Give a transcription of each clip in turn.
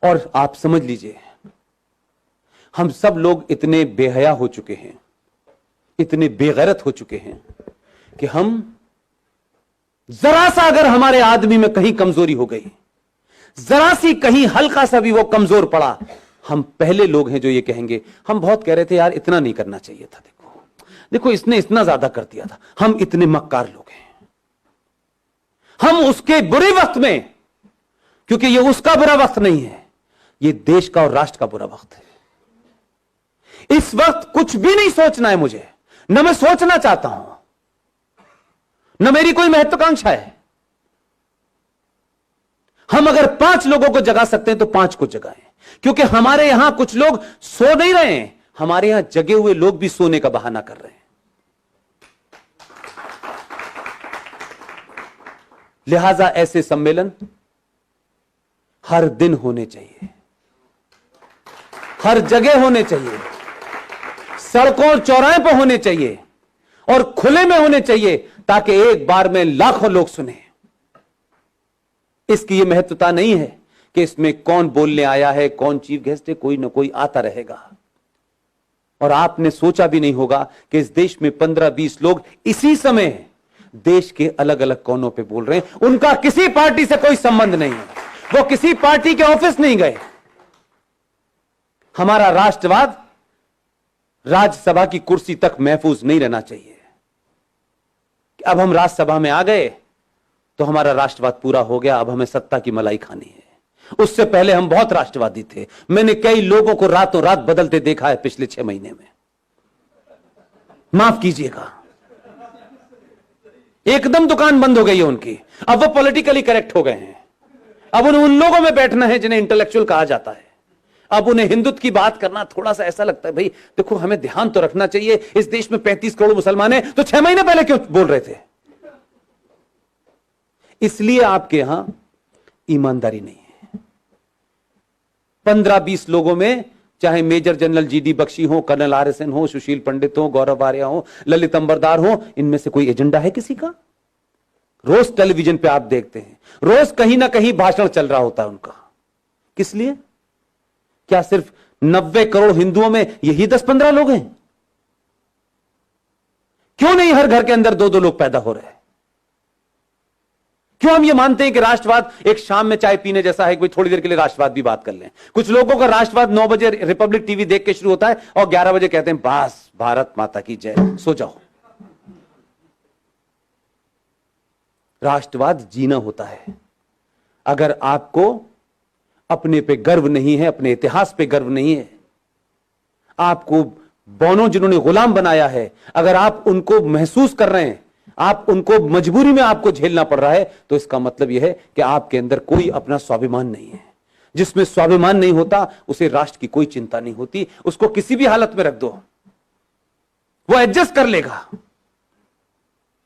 और आप समझ लीजिए, हम सब लोग इतने बेहया हो चुके हैं, इतने बेगैरत हो चुके हैं कि हम जरा सा अगर हमारे आदमी में कहीं कमजोरी हो गई, जरा सी कहीं हल्का सा भी वो कमजोर पड़ा, हम पहले लोग हैं जो ये कहेंगे। हम बहुत कह रहे थे यार इतना नहीं करना चाहिए था, देखो देखो इसने इतना ज्यादा कर दिया था, हम इतने मक्कार लोग हैं। हम उसके बुरे वक्त में, क्योंकि ये उसका बुरा वक्त नहीं है, ये देश का और राष्ट्र का बुरा वक्त है। इस वक्त कुछ भी नहीं सोचना है मुझे, न मैं सोचना चाहता हूं, न मेरी कोई महत्वाकांक्षा है। हम अगर 5 लोगों को जगा सकते हैं तो 5 को जगाएं, क्योंकि हमारे यहां कुछ लोग सो नहीं रहे हैं, हमारे यहां जगे हुए लोग भी सोने का बहाना कर रहे हैं। लिहाजा ऐसे सम्मेलन हर दिन होने चाहिए, हर जगह होने चाहिए, सड़कों और चौराहे पर होने चाहिए और खुले में होने चाहिए, ताकि एक बार में लाखों लोग सुने। इसकी यह महत्वता नहीं है कि इसमें कौन बोलने आया है, कौन चीफ गेस्ट है, कोई ना कोई आता रहेगा। और आपने सोचा भी नहीं होगा कि इस देश में 15-20 लोग इसी समय देश के अलग अलग कोनों पे बोल रहे हैं। उनका किसी पार्टी से कोई संबंध नहीं है, वो किसी पार्टी के ऑफिस नहीं गए। हमारा राष्ट्रवाद राज्यसभा की कुर्सी तक महफूज नहीं रहना चाहिए। अब हम राज्यसभा में आ गए तो हमारा राष्ट्रवाद पूरा हो गया, अब हमें सत्ता की मलाई खानी है। उससे पहले हम बहुत राष्ट्रवादी थे। मैंने कई लोगों को रातों रात बदलते देखा है पिछले 6 महीने में, माफ कीजिएगा। एकदम दुकान बंद हो गई है उनकी, अब वो पॉलिटिकली करेक्ट हो गए हैं। अब उन्हें उन लोगों में बैठना है जिन्हें इंटेलेक्चुअल कहा जाता है। अब उन्हें हिंदुत्व की बात करना थोड़ा सा ऐसा लगता है, भाई देखो हमें ध्यान तो रखना चाहिए, इस देश में 35 करोड़ मुसलमान हैं, तो 6 महीने पहले क्यों बोल रहे थे? इसलिए आपके यहां ईमानदारी नहीं है। 15-20 लोगों में, चाहे मेजर जनरल जीडी बख्शी हो, कर्नल RSN हो, सुशील पंडित हो, गौरव आर्या हो, ललित अंबरदार हो, इनमें से कोई एजेंडा है किसी का? रोज टेलीविजन पे आप देखते हैं, रोज कहीं ना कहीं भाषण चल रहा होता है उनका। किस लिए? क्या सिर्फ 90 करोड़ हिंदुओं में यही 10-15 लोग हैं? क्यों नहीं हर घर के अंदर 2-2 लोग पैदा हो रहे हैं? क्यों हम ये मानते हैं कि राष्ट्रवाद एक शाम में चाय पीने जैसा है कि थोड़ी देर के लिए राष्ट्रवाद भी बात कर लें? कुछ लोगों का राष्ट्रवाद 9 बजे रिपब्लिक टीवी देख के शुरू होता है और 11 बजे कहते हैं बस भारत माता की जय, सो जाओ। राष्ट्रवाद जीना होता है। अगर आपको अपने पे गर्व नहीं है, अपने इतिहास पे गर्व नहीं है, आपको बौनों जिन्होंने गुलाम बनाया है, अगर आप उनको महसूस कर रहे हैं, आप उनको मजबूरी में आपको झेलना पड़ रहा है, तो इसका मतलब यह है कि आपके अंदर कोई अपना स्वाभिमान नहीं है। जिसमें स्वाभिमान नहीं होता उसे राष्ट्र की कोई चिंता नहीं होती। उसको किसी भी हालत में रख दो, वो एडजस्ट कर लेगा,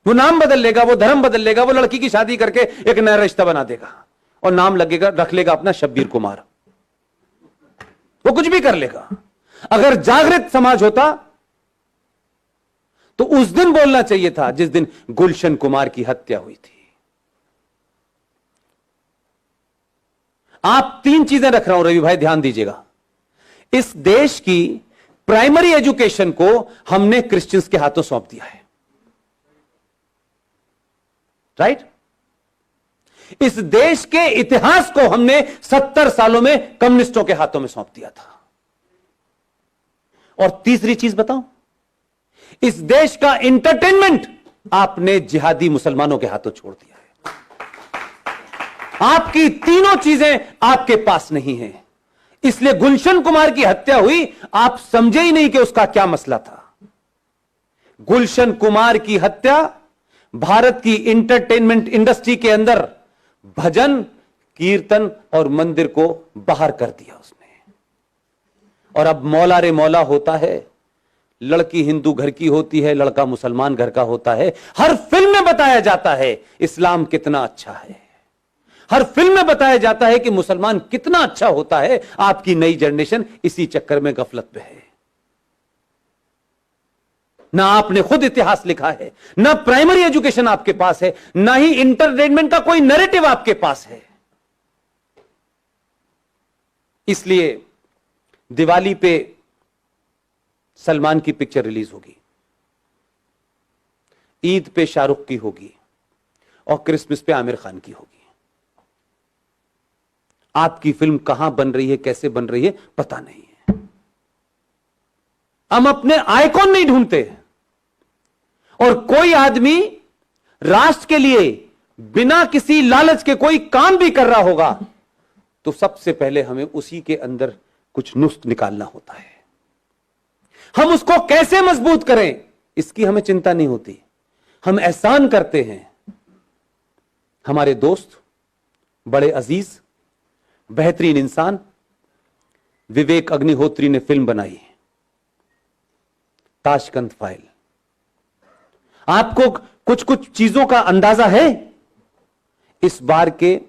वो नाम बदल लेगा, वो धर्म बदल लेगा, वो लड़की की शादी करके एक नया रिश्ता बना देगा और नाम लगेगा, रख लेगा अपना शब्बीर कुमार। वो कुछ भी कर लेगा। अगर जागृत समाज होता तो उस दिन बोलना चाहिए था जिस दिन गुलशन कुमार की हत्या हुई थी। आप 3 चीजें रख रहा हूं रवि भाई, ध्यान दीजिएगा। इस देश की प्राइमरी एजुकेशन को हमने क्रिश्चियंस के हाथों सौंप दिया है, राइट? इस देश के इतिहास को हमने 70 सालों में कम्युनिस्टों के हाथों में सौंप दिया था। और तीसरी चीज बताऊं, इस देश का एंटरटेनमेंट आपने जिहादी मुसलमानों के हाथों छोड़ दिया है। आपकी तीनों चीजें आपके पास नहीं है। इसलिए गुलशन कुमार की हत्या हुई, आप समझे ही नहीं कि उसका क्या मसला था। गुलशन कुमार की हत्या भारत की एंटरटेनमेंट इंडस्ट्री के अंदर भजन, कीर्तन और मंदिर को बाहर कर दिया उसने। और अब मौला रे मौला होता है, लड़की हिंदू घर की होती है, लड़का मुसलमान घर का होता है। हर फिल्म में बताया जाता है इस्लाम कितना अच्छा है, हर फिल्म में बताया जाता है कि मुसलमान कितना अच्छा होता है। आपकी नई जनरेशन इसी चक्कर में गफलत में है। ना आपने खुद इतिहास लिखा है, ना प्राइमरी एजुकेशन आपके पास है, ना ही इंटरटेनमेंट का कोई नैरेटिव आपके पास है। इसलिए दिवाली पे सलमान की पिक्चर रिलीज होगी, ईद पे शाहरुख की होगी और क्रिसमस पे आमिर खान की होगी। आपकी फिल्म कहां बन रही है, कैसे बन रही है, पता नहीं है। हम अपने आइकॉन नहीं ढूंढते, और कोई आदमी राष्ट्र के लिए बिना किसी लालच के कोई काम भी कर रहा होगा तो सबसे पहले हमें उसी के अंदर कुछ नुस्ख निकालना होता है। हम उसको कैसे मजबूत करें इसकी हमें चिंता नहीं होती। हम एहसान करते हैं। हमारे दोस्त, बड़े अजीज, बेहतरीन इंसान विवेक अग्निहोत्री ने फिल्म बनाई ताशकंद फाइल। आपको कुछ कुछ चीजों का अंदाजा है? इस बार के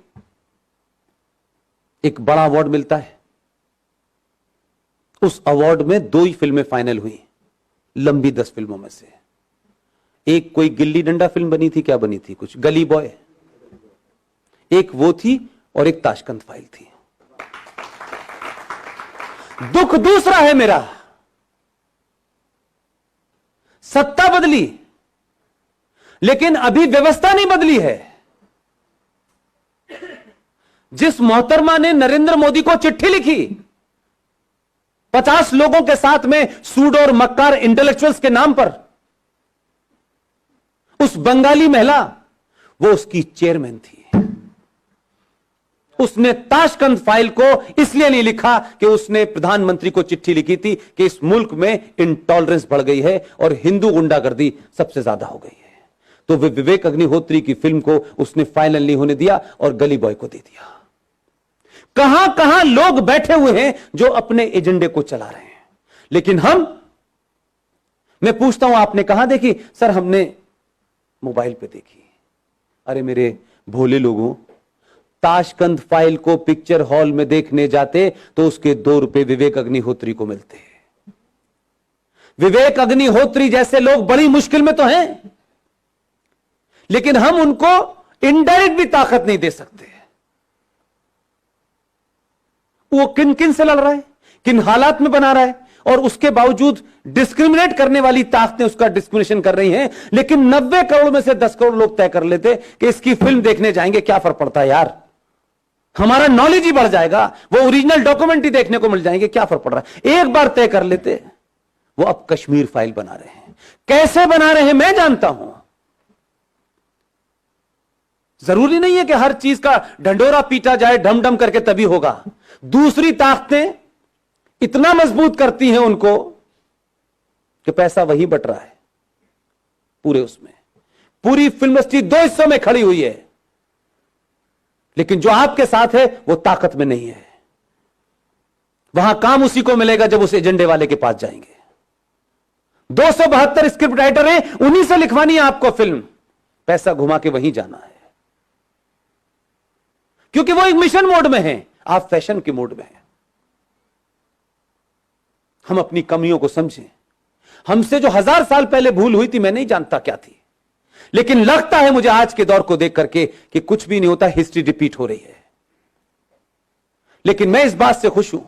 एक बड़ा अवार्ड मिलता है, उस अवार्ड में 2 ही फिल्में फाइनल हुई लंबी 10 फिल्मों में से। एक कोई गिल्ली डंडा फिल्म बनी थी, क्या बनी थी, कुछ गली बॉय, एक वो थी और एक ताशकंद फाइल थी। दुख दूसरा है मेरा, सत्ता बदली लेकिन अभी व्यवस्था नहीं बदली है। जिस मोहतरमा ने नरेंद्र मोदी को चिट्ठी लिखी 50 लोगों के साथ में सूड और मक्कार इंटेलेक्चुअल्स के नाम पर, उस बंगाली महिला वो उसकी चेयरमैन थी। उसने ताशकंद फाइल को इसलिए नहीं लिखा कि उसने प्रधानमंत्री को चिट्ठी लिखी थी कि इस मुल्क में इंटॉलरेंस बढ़ गई है और हिंदू गुंडागर्दी सबसे ज्यादा हो गई है, तो वे विवेक अग्निहोत्री की फिल्म को उसने फाइनल नहीं होने दिया और गली बॉय को दे दिया। कहां कहां लोग बैठे हुए हैं जो अपने एजेंडे को चला रहे हैं, लेकिन मैं पूछता हूं आपने कहां देखी? सर हमने मोबाइल पे देखी। अरे मेरे भोले लोगों, ताशकंद फाइल को पिक्चर हॉल में देखने जाते तो उसके 2 रुपए विवेक अग्निहोत्री को मिलते। विवेक अग्निहोत्री जैसे लोग बड़ी मुश्किल में तो हैं, लेकिन हम उनको इनडायरेक्ट भी ताकत नहीं दे सकते। वो किन किन से लड़ रहा है, किन हालात में बना रहा है, और उसके बावजूद डिस्क्रिमिनेट करने वाली ताकतें उसका डिस्क्रिमिनेशन कर रही हैं। लेकिन 90 करोड़ में से 10 करोड़ लोग तय कर लेते कि इसकी फिल्म देखने जाएंगे, क्या फर्क पड़ता है यार, हमारा नॉलेज ही बढ़ जाएगा, वो ओरिजिनल डॉक्यूमेंट ही देखने को मिल जाएंगे, क्या फर्क पड़ रहा है। एक बार तय कर लेते। वो अब कश्मीर फाइल बना रहे हैं। कैसे बना रहे हैं मैं जानता हूं। जरूरी नहीं है कि हर चीज का ढंडोरा पीटा जाए ढम ढम करके तभी होगा। दूसरी ताकतें इतना मजबूत करती हैं उनको कि पैसा वही बट रहा है पूरे उसमें। पूरी फिल्म इंडस्ट्री 2 हिस्सों में खड़ी हुई है, लेकिन जो आपके साथ है वो ताकत में नहीं है। वहां काम उसी को मिलेगा जब उस एजेंडे वाले के पास जाएंगे। 272 स्क्रिप्ट राइटर हैं, उन्हीं से लिखवानी है आपको फिल्म, पैसा घुमा के वहीं जाना है, क्योंकि वो एक मिशन मोड में है, आप फैशन के मोड में हैं। हम अपनी कमियों को समझें। हमसे जो 1000 साल पहले भूल हुई थी मैं नहीं जानता क्या थी, लेकिन लगता है मुझे आज के दौर को देख करके कि कुछ भी नहीं होता, हिस्ट्री रिपीट हो रही है। लेकिन मैं इस बात से खुश हूं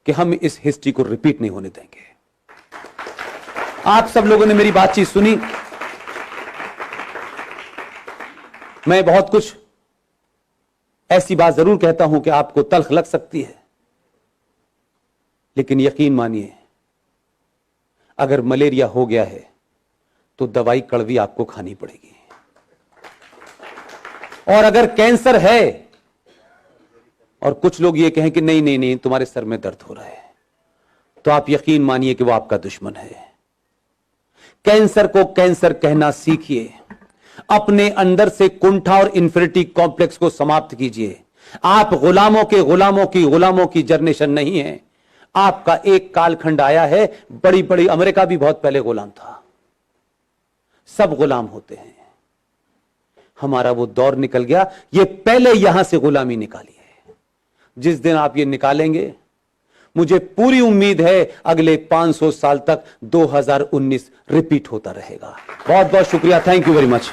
कि हम इस हिस्ट्री को रिपीट नहीं होने देंगे। आप सब लोगों ने मेरी बातचीत सुनी। मैं बहुत कुछ ऐसी बात जरूर कहता हूं कि आपको तल्ख लग सकती है, लेकिन यकीन मानिए अगर मलेरिया हो गया है तो दवाई कड़वी आपको खानी पड़ेगी, और अगर कैंसर है और कुछ लोग ये कहें कि नहीं नहीं नहीं तुम्हारे सर में दर्द हो रहा है, तो आप यकीन मानिए कि वो आपका दुश्मन है। कैंसर को कैंसर कहना सीखिए। अपने अंदर से कुंठा और इंफिनिटी कॉम्प्लेक्स को समाप्त कीजिए। आप गुलामों की जनरेशन नहीं है। आपका एक कालखंड आया है, बड़ी बड़ी, अमेरिका भी बहुत पहले गुलाम था, सब गुलाम होते हैं। हमारा वो दौर निकल गया, ये पहले यहां से गुलामी निकाली है। जिस दिन आप ये निकालेंगे, मुझे पूरी उम्मीद है अगले 500 साल तक 2019 रिपीट होता रहेगा। बहुत बहुत शुक्रिया, थैंक यू वेरी मच।